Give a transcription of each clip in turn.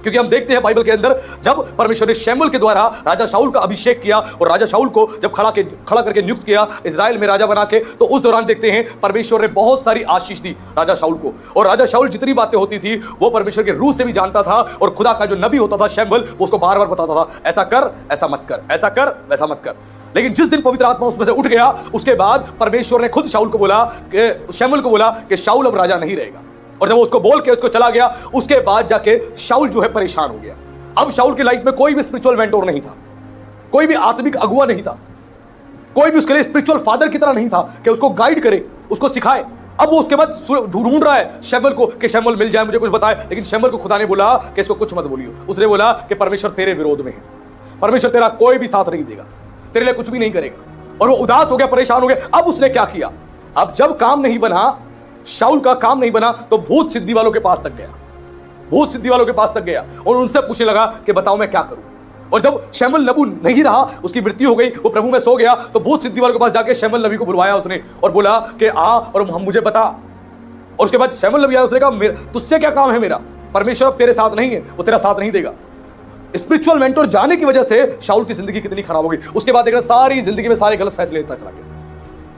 क्योंकि हम देखते हैं बाइबल के अंदर जब परमेश्वर ने शमूएल के द्वारा राजा शाऊल का अभिषेक किया और राजा शाऊल को जब खड़ा करके नियुक्त किया इजराइल में राजा बना के, तो उस दौरान देखते हैं परमेश्वर ने बहुत सारी आशीष दी राजा शाऊल को। और राजा शाऊल जितनी बातें होती थी वो परमेश्वर के रूह से भी जानता था, और खुदा का जो नबी होता था शमूएल वो उसको बार बार बताता था, ऐसा कर, ऐसा मत कर, ऐसा कर, वैसा मत कर। लेकिन जिस दिन पवित्र आत्मा उसमें से उठ गया, उसके बाद परमेश्वर ने खुद शाऊल को बोला, शमूएल को बोला कि शाऊल अब राजा नहीं रहेगा। और जब उसको बोल के उसको चला गया, उसके बाद जाके शाऊल जो है परेशान हो गया। अब शाऊल की लाइफ में कोई भी स्पिरिचुअल मेंटोर नहीं था, कोई भी आत्मिक अगुआ नहीं था, कोई भी उसके लिए स्पिरिचुअल फादर की तरह नहीं था कि उसको गाइड करे, उसको सिखाए। अब वो उसके बाद ढूंढ रहा है शमूएल को कि शमूएल मिल जाए, मुझे कुछ बताए। लेकिन शमूएल को खुदा ने बोला कि इसको कुछ मत बोलियो। उसने बोला कि परमेश्वर तेरे विरोध में है, परमेश्वर तेरा कोई भी साथ नहीं देगा, तेरे लिए कुछ भी नहीं करेगा। और वो उदास हो गया, परेशान हो गया। अब उसने क्या किया, अब जब काम नहीं बना, शाऊल का काम नहीं बना, तो भूत सिद्धि वालों के पास तक गया, भूत सिद्धि वालों के पास तक गया और उनसे पूछने लगा कि बताओ मैं क्या करूं। और जब शमूएल नबी नहीं रहा, उसकी मृत्यु हो गई, वो प्रभु में सो गया, तो भूत सिद्धि वालों के पास जाके शमूएल नबी को बुलवाया उसने और बोला कि आ और हम मुझे बता। और उसके बाद शमूएल नबी आया, उसने कहा तुझसे क्या काम है मेरा, परमेश्वर अब तेरे साथ नहीं है, वो तेरा साथ नहीं देगा। स्पिरिचुअल मेंटोर जाने की वजह से शाऊल की जिंदगी कितनी खराब हो गई। उसके बाद देखना सारी जिंदगी में सारे गलत फैसले लेता चला गया,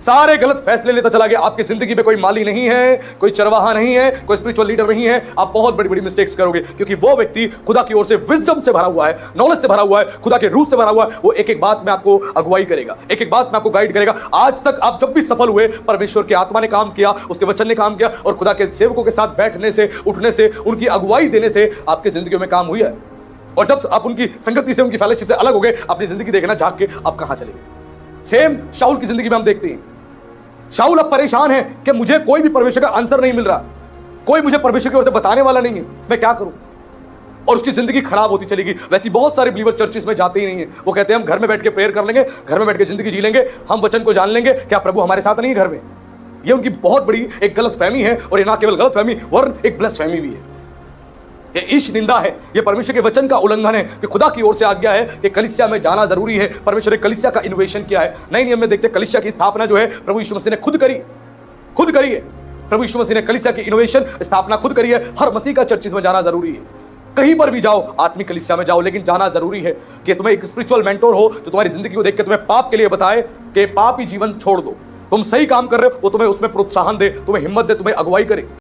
सारे गलत फैसले लेता चला गया। आपकी जिंदगी में कोई माली नहीं है, कोई चरवाहा नहीं है, कोई स्पिरिचुअल लीडर नहीं है, आप बहुत बड़ी बड़ी मिस्टेक्स करोगे, क्योंकि वो व्यक्ति खुदा की ओर से विजडम से भरा हुआ है, नॉलेज से भरा हुआ है, खुदा के रूह से भरा हुआ है। वो एक एक बात में आपको अगुवाई करेगा, एक एक बात में आपको गाइड करेगा। आज तक आप जब भी सफल हुए, परमेश्वर की आत्मा ने काम किया, उसके वचन ने काम किया, और खुदा के सेवकों के साथ बैठने से, उठने से, उनकी अगुवाई देने से आपकी जिंदगी में काम हुई है। और जब आप उनकी संगति से, उनकी फेलोशिप से अलग हो गए, अपनी जिंदगी देखना झांक के आप कहां चले गए। सेम शाऊल की जिंदगी में हम देखते हैं, शाऊल अब परेशान है कि मुझे कोई भी परमेश्वर का आंसर नहीं मिल रहा, कोई मुझे परमेश्वर की ओर से बताने वाला नहीं है, मैं क्या करूं। और उसकी जिंदगी खराब होती चलेगी। वैसे बहुत सारे बिलीवर चर्चेस में जाते ही नहीं है, वो कहते हैं हम घर में बैठ के प्रेयर कर लेंगे, घर में बैठ के जिंदगी जी लेंगे, हम वचन को जान लेंगे, क्या प्रभु हमारे साथ नहीं है घर में। ये उनकी बहुत बड़ी एक गलत फहमी है, और ये ना केवल गलत फहमी वरन एक ब्लसफेमी भी है, ये ईश निंदा है, ये परमेश्वर के वचन का उल्लंघन है कि खुदा की ओर से आज्ञा है कि कलीसिया में जाना जरूरी है। परमेश्वर ने कलीसिया का इनोवेशन किया है। नए नियम में देखते हैं कलीसिया की स्थापना जो है प्रभु यीशु मसीह ने खुद करी है। प्रभु यीशु मसीह ने कलीसिया की इनोवेशन स्थापना खुद करी है। हर मसीह का चर्चिस में जाना जरूरी है। कहीं पर भी जाओ, आत्मिक कलीसिया में जाओ, लेकिन जाना जरूरी है कि तुम्हें एक स्पिरिचुअल मेंटोर हो जो तुम्हारी जिंदगी को देख के तुम्हें पाप के लिए बताए कि पाप ही जीवन छोड़ दो, तुम सही काम कर रहे हो, वो तुम्हें उसमें प्रोत्साहन दे, तुम्हें हिम्मत दे, तुम्हें अगुवाई करे।